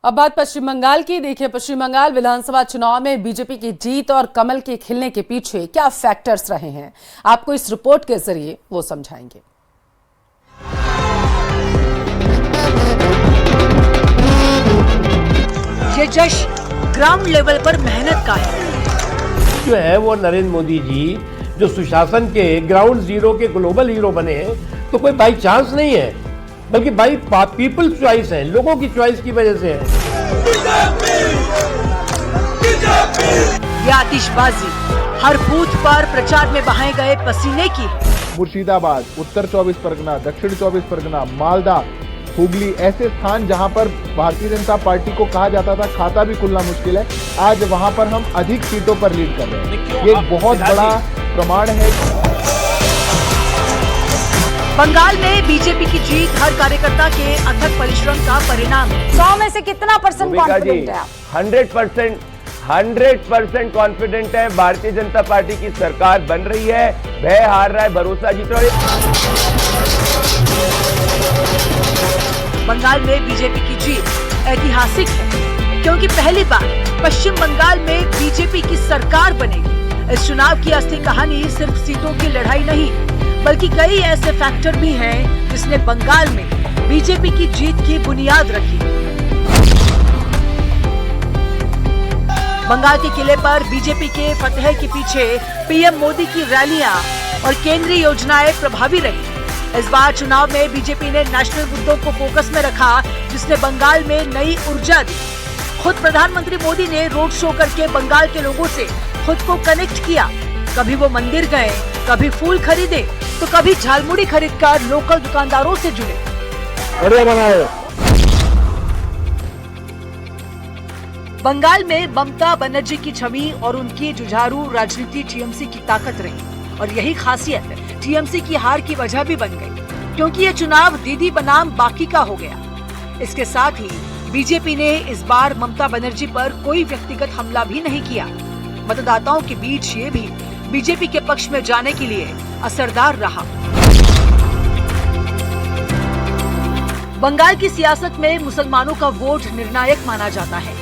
अब बात पश्चिम बंगाल की। देखिए, पश्चिम बंगाल विधानसभा चुनाव में बीजेपी की जीत और कमल के खिलने के पीछे क्या फैक्टर्स रहे हैं, आपको इस रिपोर्ट के जरिए वो समझाएंगे। ये जश्न ग्राउंड लेवल पर मेहनत का है। जो है वो नरेंद्र मोदी जी जो सुशासन के ग्राउंड जीरो के ग्लोबल हीरो बने हैं, तो कोई बाई चांस नहीं है, बल्कि बाई पीपल्स चॉइस है, लोगों की चॉइस की वजह से है। ये आतिशबाजी हर बूथ पर प्रचार में बहाए गए पसीने की है। मुर्शिदाबाद, उत्तर 24 परगना, दक्षिण 24 परगना, मालदा, हुगली, ऐसे स्थान जहां पर भारतीय जनता पार्टी को कहा जाता था खाता भी खुलना मुश्किल है, आज वहां पर हम अधिक सीटों पर लीड कर रहे हैं। ये एक बहुत बड़ा प्रमाण है। बंगाल में बीजेपी की जीत हर कार्यकर्ता के अथक परिश्रम का परिणाम है। 100 में से कितना परसेंट कॉन्फिडेंट है आप? 100% कॉन्फिडेंट है। भारतीय जनता पार्टी की सरकार बन रही है, भय हार रहा है, भरोसा जीत रहा है। बंगाल में बीजेपी की जीत ऐतिहासिक है, क्योंकि पहली बार पश्चिम बंगाल में बीजेपी की सरकार बनेगी। इस चुनाव की असली कहानी सिर्फ सीटों की लड़ाई नहीं, बल्कि कई ऐसे फैक्टर भी हैं जिसने बंगाल में बीजेपी की जीत की बुनियाद रखी। बंगाल के किले पर बीजेपी के फतह के पीछे पीएम मोदी की रैलियां और केंद्रीय योजनाएं प्रभावी रही। इस बार चुनाव में बीजेपी ने नेशनल मुद्दों को फोकस में रखा, जिसने बंगाल में नई ऊर्जा दी। खुद प्रधानमंत्री मोदी ने रोड शो करके बंगाल के लोगों से खुद को कनेक्ट किया। कभी वो मंदिर गए, कभी फूल खरीदे, तो कभी झालमुड़ी खरीदकर लोकल दुकानदारों से जुड़े। बंगाल में ममता बनर्जी की छवि और उनकी जुझारू राजनीति टीएमसी की ताकत रही, और यही खासियत टीएमसी की हार की वजह भी बन गई, क्योंकि ये चुनाव दीदी बनाम बाकी का हो गया। इसके साथ ही बीजेपी ने इस बार ममता बनर्जी पर कोई व्यक्तिगत हमला भी नहीं किया। मतदाताओं के बीच ये भी बीजेपी के पक्ष में जाने के लिए असरदार रहा। बंगाल की सियासत में मुसलमानों का वोट निर्णायक माना जाता है,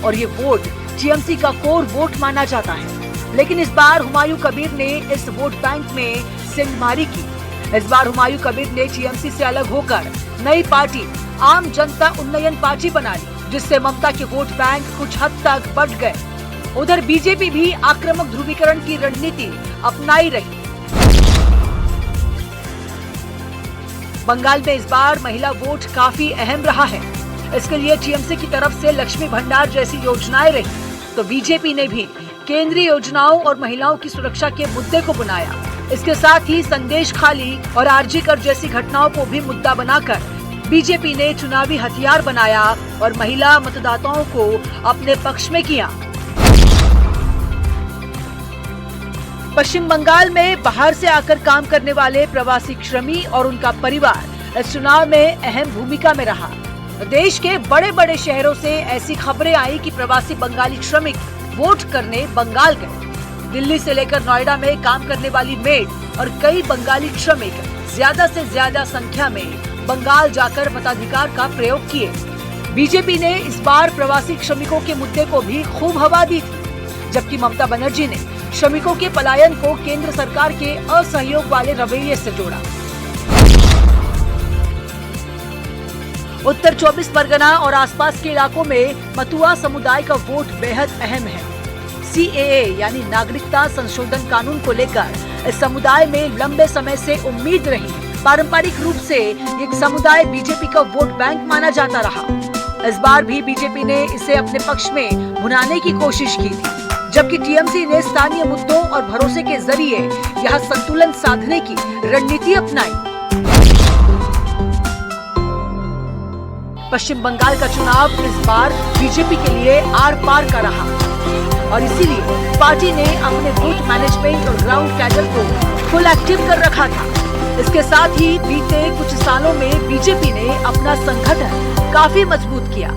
और ये वोट टीएमसी का कोर वोट माना जाता है। लेकिन इस बार हुमायूं कबीर ने इस वोट बैंक में सिंहमारी की। इस बार हुमायूं कबीर ने टीएमसी से अलग होकर नई पार्टी आम जनता उन्नयन पार्टी बना ली, जिससे ममता के वोट बैंक कुछ हद तक बढ़ गए। उधर बीजेपी भी आक्रामक ध्रुवीकरण की रणनीति अपनाई रही। बंगाल में इस बार महिला वोट काफी अहम रहा है। इसके लिए टीएमसी की तरफ से लक्ष्मी भंडार जैसी योजनाएं रही, तो बीजेपी ने भी केंद्रीय योजनाओं और महिलाओं की सुरक्षा के मुद्दे को बनाया। इसके साथ ही संदेश खाली और आरजी कर जैसी घटनाओं को भी मुद्दा बनाकर बीजेपी ने चुनावी हथियार बनाया और महिला मतदाताओं को अपने पक्ष में किया। पश्चिम बंगाल में बाहर से आकर काम करने वाले प्रवासी श्रमिक और उनका परिवार इस चुनाव में अहम भूमिका में रहा। देश के बड़े बड़े शहरों से ऐसी खबरें आई कि प्रवासी बंगाली श्रमिक वोट करने बंगाल गए। दिल्ली से लेकर नोएडा में काम करने वाली मेड और कई बंगाली श्रमिक ज्यादा से ज्यादा संख्या में बंगाल जाकर मताधिकार का प्रयोग किए। बीजेपी ने इस बार प्रवासी श्रमिकों के मुद्दे को भी खूब हवा दी थी, जबकि ममता बनर्जी ने श्रमिकों के पलायन को केंद्र सरकार के असहयोग वाले रवैये से जोड़ा। उत्तर 24 परगना और आसपास के इलाकों में मतुआ समुदाय का वोट बेहद अहम है। सीएए यानी नागरिकता संशोधन कानून को लेकर इस समुदाय में लंबे समय से उम्मीद रही। पारंपरिक रूप से ये समुदाय बीजेपी का वोट बैंक माना जाता रहा। इस बार भी बीजेपी ने इसे अपने पक्ष में भुनाने की कोशिश की थी, जबकि टीएमसी ने स्थानीय मुद्दों और भरोसे के जरिए यह संतुलन साधने की रणनीति अपनाई। पश्चिम बंगाल का चुनाव इस बार बीजेपी के लिए आर पार का रहा, और इसीलिए पार्टी ने अपने बूथ मैनेजमेंट और ग्राउंड कैडर को फुल एक्टिव कर रखा था। इसके साथ ही बीते कुछ सालों में बीजेपी ने अपना संगठन काफी मजबूत किया।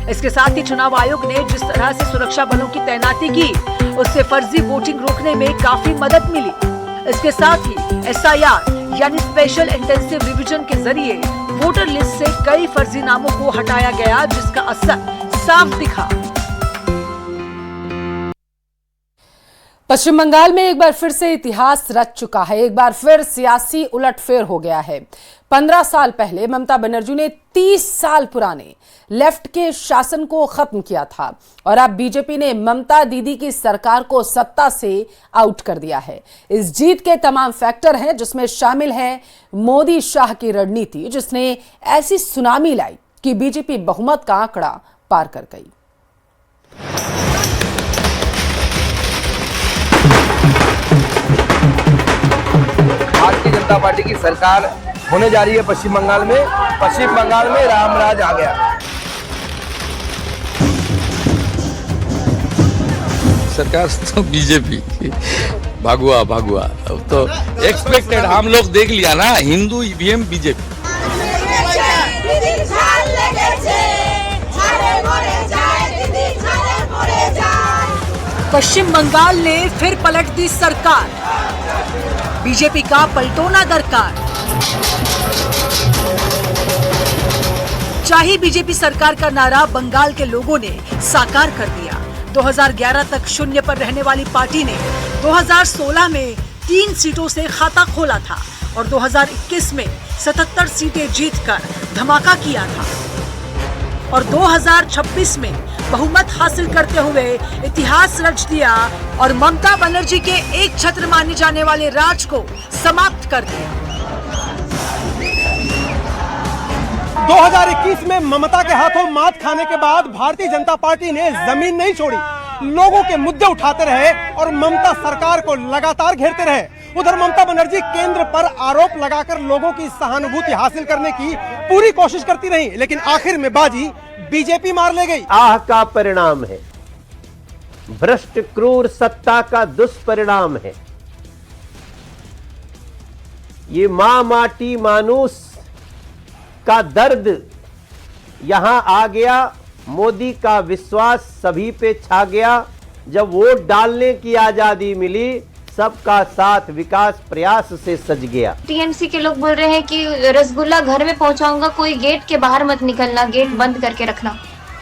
इसके साथ ही चुनाव आयोग ने जिस तरह से सुरक्षा बलों की तैनाती की, उससे फर्जी वोटिंग रोकने में काफी मदद मिली। इसके साथ ही एसआईआर यानी स्पेशल इंटेंसिव रिवीजन के जरिए वोटर लिस्ट से कई फर्जी नामों को हटाया गया, जिसका असर साफ दिखा। पश्चिम बंगाल में एक बार फिर से इतिहास रच चुका है। एक बार फिर सियासी उलटफेर हो गया है। 15 साल पहले ममता बनर्जी ने 30 साल पुराने लेफ्ट के शासन को खत्म किया था और अब बीजेपी ने ममता दीदी की सरकार को सत्ता से आउट कर दिया है। इस जीत के तमाम फैक्टर हैं, जिसमें शामिल है मोदी शाह की रणनीति, जिसने ऐसी सुनामी लाई कि बीजेपी बहुमत का आंकड़ा पार कर गई। भारतीय जनता पार्टी की सरकार होने जा रही है पश्चिम बंगाल में। पश्चिम बंगाल में रामराज आ गया। सरकार तो बीजेपी भागुआ अब तो एक्सपेक्टेड, हम लोग देख लिया ना, हिंदू ईवीएम बीजेपी। पश्चिम बंगाल ने फिर पलट दी सरकार। बीजेपी का पलटोना दरकार। चाही बीजेपी सरकार का नारा बंगाल के लोगों ने साकार कर दिया। 2011 तक शून्य पर रहने वाली पार्टी ने 2016 में 3 सीटों से खाता खोला था और 2021 में 77 सीटें जीतकर धमाका किया था और 2026 में बहुमत हासिल करते हुए इतिहास रच दिया और ममता बनर्जी के एक छत्र माने जाने वाले राज को समाप्त कर दिया। 2021 में ममता के हाथों मात खाने के बाद भारतीय जनता पार्टी ने जमीन नहीं छोड़ी, लोगों के मुद्दे उठाते रहे और ममता सरकार को लगातार घेरते रहे। उधर ममता बनर्जी केंद्र पर आरोप लगाकर लोगों की सहानुभूति हासिल करने की पूरी कोशिश करती रही, लेकिन आखिर में बाजी बीजेपी मार ले गई। आह का परिणाम है, भ्रष्ट क्रूर सत्ता का दुष्परिणाम है। ये मां माटी मानुस का दर्द यहां आ गया। मोदी का विश्वास सभी पे छा गया। जब वोट डालने की आजादी मिली, सबका साथ विकास प्रयास से सज गया। टीएमसी के लोग बोल रहे हैं कि रसगुल्ला घर में पहुंचाऊंगा, कोई गेट के बाहर मत निकलना, गेट बंद करके रखना।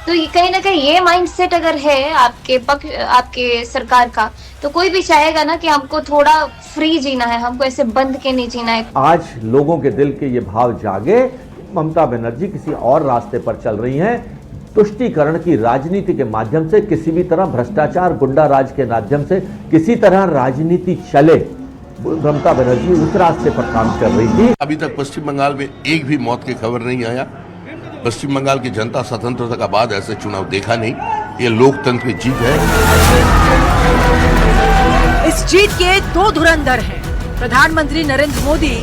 तो ये कहीं ना कहीं ये माइंडसेट अगर है आपके सरकार का, तो कोई भी चाहेगा ना कि हमको थोड़ा फ्री जीना है, हमको ऐसे बंद के नहीं जीना है। आज लोगों के दिल के ये भाव जागे, ममता बनर्जी किसी और रास्ते पर चल रही हैं। तुष्टीकरण की राजनीति के माध्यम से, किसी भी तरह भ्रष्टाचार गुंडा राज के माध्यम से किसी तरह राजनीति चले, ममता बनर्जी उस रास्ते पर काम कर रही थी। अभी तक पश्चिम बंगाल में एक भी मौत की खबर नहीं आया। पश्चिम बंगाल की जनता स्वतंत्रता का बाद ऐसे चुनाव देखा नहीं। ये लोकतंत्र की जीत है। इस जीत के 2 धुरंधर हैं, प्रधानमंत्री नरेंद्र मोदी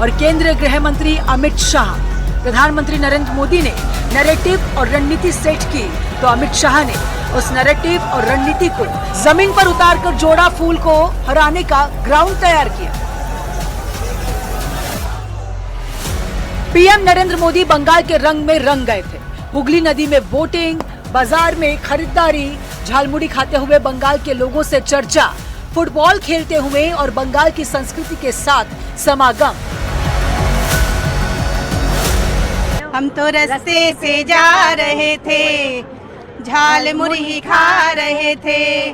और केंद्रीय गृह मंत्री अमित शाह। प्रधानमंत्री नरेंद्र मोदी ने नैरेटिव और रणनीति सेट की, तो अमित शाह ने उस नैरेटिव और रणनीति को जमीन पर उतारकर जोड़ा फूल को हराने का ग्राउंड तैयार किया। पीएम नरेंद्र मोदी बंगाल के रंग में रंग गए थे। हुगली नदी में बोटिंग, बाजार में खरीदारी, झालमुड़ी खाते हुए बंगाल के लोगों से चर्चा, फुटबॉल खेलते हुए और बंगाल की संस्कृति के साथ समागम। हम तो रास्ते से जा रहे थे, झाल मुरही खा रहे थे,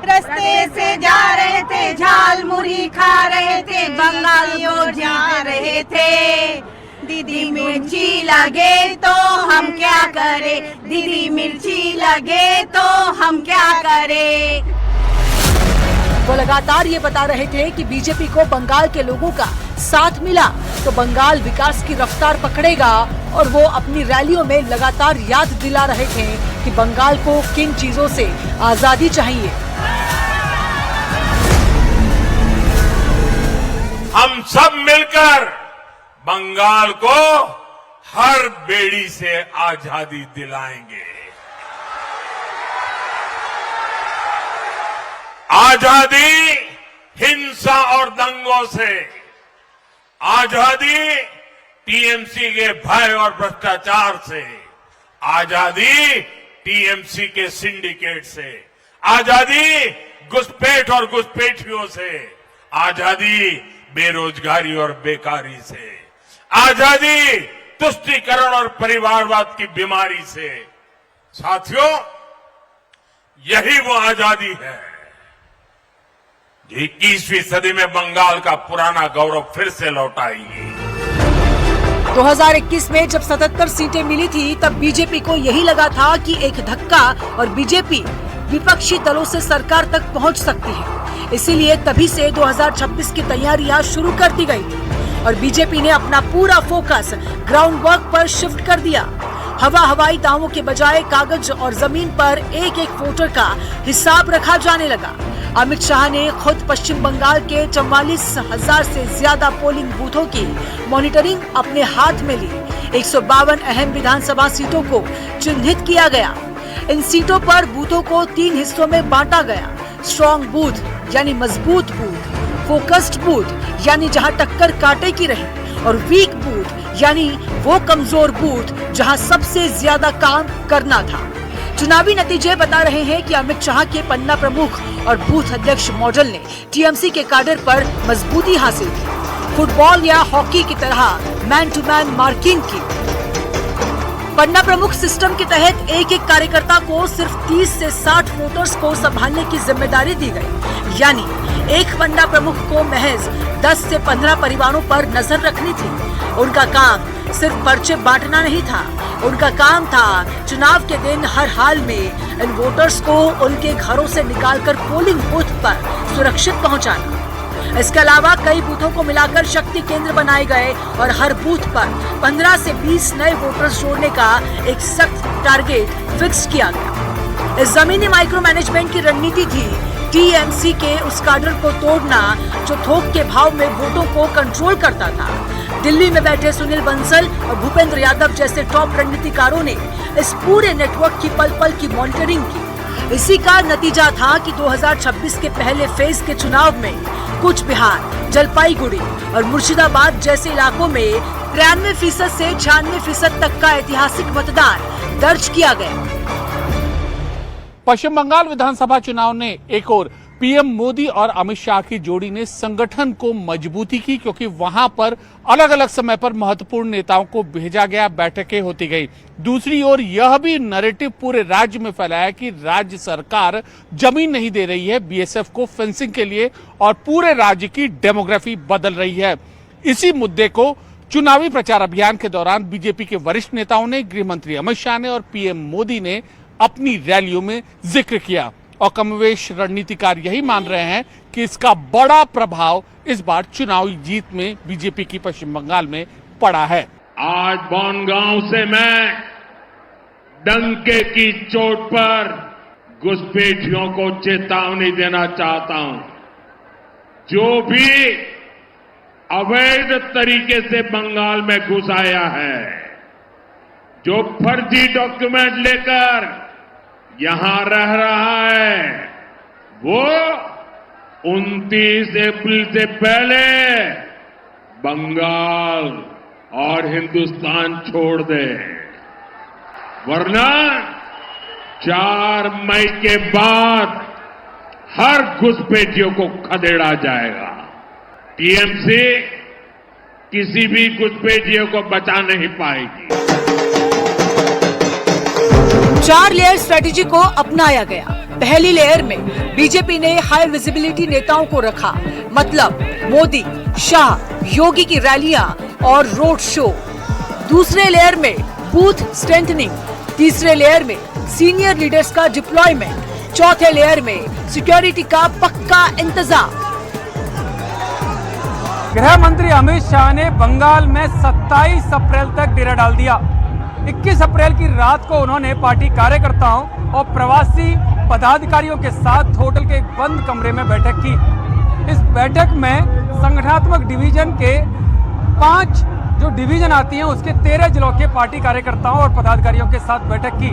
रास्ते से जा रहे थे, झाल मुरही खा रहे थे, बंगाल ओर जा रहे थे। दीदी मिर्ची लगे तो हम क्या करें, दीदी मिर्ची लगे तो हम क्या करें। वो लगातार ये बता रहे थे कि बीजेपी को बंगाल के लोगों का साथ मिला तो बंगाल विकास की रफ्तार पकड़ेगा और वो अपनी रैलियों में लगातार याद दिला रहे थे कि बंगाल को किन चीजों से आजादी चाहिए। हम सब मिलकर बंगाल को हर बेड़ी से आजादी दिलाएंगे। आजादी हिंसा और दंगों से, आजादी टीएमसी के भय और भ्रष्टाचार से, आजादी टीएमसी के सिंडिकेट से, आजादी घुसपैठ और घुसपैठियों से, आजादी बेरोजगारी और बेकारी से, आजादी तुष्टीकरण और परिवारवाद की बीमारी से, साथियों, यही वो आजादी है जो 21वीं सदी में बंगाल का पुराना गौरव फिर से लौटाएगी। 2021 में जब 77 सीटें मिली थी तब बीजेपी को यही लगा था कि एक धक्का और बीजेपी विपक्षी दलों से सरकार तक पहुंच सकती है। इसीलिए तभी से 2026 की तैयारियां शुरू कर दी गई थी और बीजेपी ने अपना पूरा फोकस ग्राउंड वर्क पर शिफ्ट कर दिया। हवाई दावों के बजाय कागज और जमीन पर एक एक वोटर का हिसाब रखा जाने लगा। अमित शाह ने खुद पश्चिम बंगाल के 44,000 से ज्यादा पोलिंग बूथों की मॉनिटरिंग अपने हाथ में ली। 152 अहम विधानसभा सीटों को चिन्हित किया गया। इन सीटों पर बूथों को 3 हिस्सों में बांटा गया। स्ट्रॉन्ग बूथ यानी मजबूत बूथ, फोकस्ड बूथ यानी जहां टक्कर कांटे की रही, और वीक बूथ यानी वो कमजोर बूथ जहां सबसे ज्यादा काम करना था। चुनावी नतीजे बता रहे हैं कि अमित शाह के पन्ना प्रमुख और बूथ अध्यक्ष मॉडल ने टीएमसी के कैडर पर मजबूती हासिल की। फुटबॉल या हॉकी की तरह मैन टू मैन मार्किंग की। पन्ना प्रमुख सिस्टम के तहत एक एक कार्यकर्ता को सिर्फ 30 से 60 वोटर्स को संभालने की जिम्मेदारी दी गई, यानी एक पन्ना प्रमुख को महज 10 से 15 परिवारों पर नजर रखनी थी। उनका काम सिर्फ पर्चे बांटना नहीं था, उनका काम था चुनाव के दिन हर हाल में इन वोटर्स को उनके घरों से निकालकर पोलिंग बूथ पर सुरक्षित पहुंचाना। इसके अलावा कई बूथों को मिलाकर शक्ति केंद्र बनाए गए और हर बूथ पर 15 से 20 नए वोटर्स जोड़ने का एक सख्त टारगेट फिक्स किया गया। इस जमीनी माइक्रो मैनेजमेंट की रणनीति थी टीएमसी के उस कैडर को तोड़ना जो थोक के भाव में वोटों को कंट्रोल करता था। दिल्ली में बैठे सुनील बंसल और भूपेंद्र यादव जैसे टॉप रणनीतिकारों ने इस पूरे नेटवर्क की पल पल की मॉनिटरिंग की। इसी का नतीजा था कि 2026 के पहले फेज के चुनाव में कूच बिहार, जलपाईगुड़ी और मुर्शिदाबाद जैसे इलाकों में 93% से 96% तक का ऐतिहासिक मतदान दर्ज किया गया। पश्चिम बंगाल विधानसभा चुनाव ने एक और पीएम मोदी और अमित शाह की जोड़ी ने संगठन को मजबूती की, क्योंकि वहां पर अलग अलग समय पर महत्वपूर्ण नेताओं को भेजा गया, बैठकें होती गई। दूसरी ओर यह भी नैरेटिव पूरे राज्य में फैलाया कि राज्य सरकार जमीन नहीं दे रही है बीएसएफ को फेंसिंग के लिए और पूरे राज्य की डेमोग्राफी बदल रही है। इसी मुद्दे को चुनावी प्रचार अभियान के दौरान बीजेपी के वरिष्ठ नेताओं ने, गृह मंत्री अमित शाह ने और पीएम मोदी ने अपनी रैलियों में जिक्र किया और कमोवेश रणनीतिकार यही मान रहे हैं कि इसका बड़ा प्रभाव इस बार चुनावी जीत में बीजेपी की पश्चिम बंगाल में पड़ा है। आज बनगांव से मैं डंके की चोट पर घुसपैठियों को चेतावनी देना चाहता हूं। जो भी अवैध तरीके से बंगाल में घुस आया है, जो फर्जी डॉक्यूमेंट लेकर यहां रह रहा है, वो 29 अप्रैल से पहले बंगाल और हिंदुस्तान छोड़ दे, वरना 4 मई के बाद हर घुसपैठियों को खदेड़ा जाएगा। टीएमसी किसी भी घुसपैठियों को बचा नहीं पाएगी। 4 लेयर स्ट्रेटेजी को अपनाया गया। पहली लेयर में बीजेपी ने हाई विजिबिलिटी नेताओं को रखा, मतलब मोदी, शाह, योगी की रैलियां और रोड शो। दूसरे लेयर में बूथ स्ट्रेंथनिंग, तीसरे लेयर में सीनियर लीडर्स का डिप्लॉयमेंट, चौथे लेयर में सिक्योरिटी का पक्का इंतजाम। गृह मंत्री अमित शाह ने बंगाल में 27 अप्रैल तक डेरा डाल दिया। 21 अप्रैल की रात को उन्होंने पार्टी कार्यकर्ताओं और प्रवासी पदाधिकारियों के साथ होटल के एक बंद कमरे में बैठक की। इस बैठक में संगठनात्मक डिवीजन के 5 जो डिवीजन आती हैं उसके 13 जिलों के पार्टी कार्यकर्ताओं और पदाधिकारियों के साथ बैठक की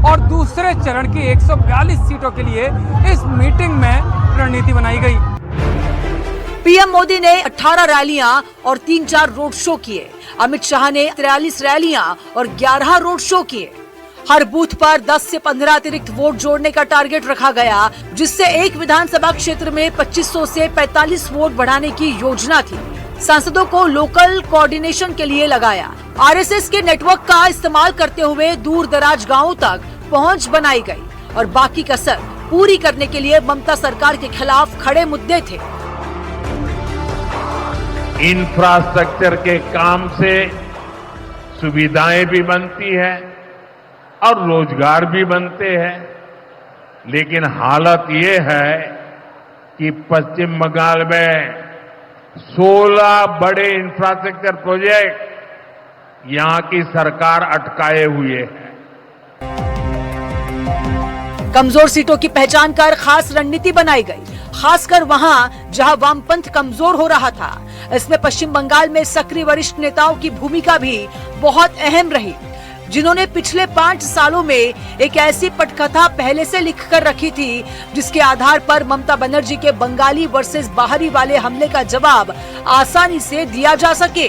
और दूसरे चरण की 142 सीटों के लिए इस मीटिंग में रणनीति बनाई गई। पीएम मोदी ने 18 रैलियां और 3-4 रोड शो किए। अमित शाह ने 43 रैलियां और 11 रोड शो किए। हर बूथ पर 10 से 15 अतिरिक्त वोट जोड़ने का टारगेट रखा गया, जिससे एक विधानसभा क्षेत्र में 2500 से 45 वोट बढ़ाने की योजना थी। सांसदों को लोकल कोऑर्डिनेशन के लिए लगाया। आरएसएस के नेटवर्क का इस्तेमाल करते हुए दूर दराज गांवों तक पहुंच बनाई गई और बाकी कसर पूरी करने के लिए ममता सरकार के खिलाफ खड़े मुद्दे थे। इंफ्रास्ट्रक्चर के काम से सुविधाएं भी बनती है और रोजगार भी बनते हैं, लेकिन हालत ये है कि पश्चिम बंगाल में 16 बड़े इंफ्रास्ट्रक्चर प्रोजेक्ट यहां की सरकार अटकाए हुए है। कमजोर सीटों की पहचान कर खास रणनीति बनाई गई, खासकर वहां जहां वामपंथ कमजोर हो रहा था। इसमें पश्चिम बंगाल में सक्रिय वरिष्ठ नेताओं की भूमिका भी बहुत अहम रही, जिन्होंने पिछले 5 सालों में एक ऐसी पटकथा पहले से लिख कर रखी थी जिसके आधार पर ममता बनर्जी के बंगाली वर्सेस बाहरी वाले हमले का जवाब आसानी से दिया जा सके।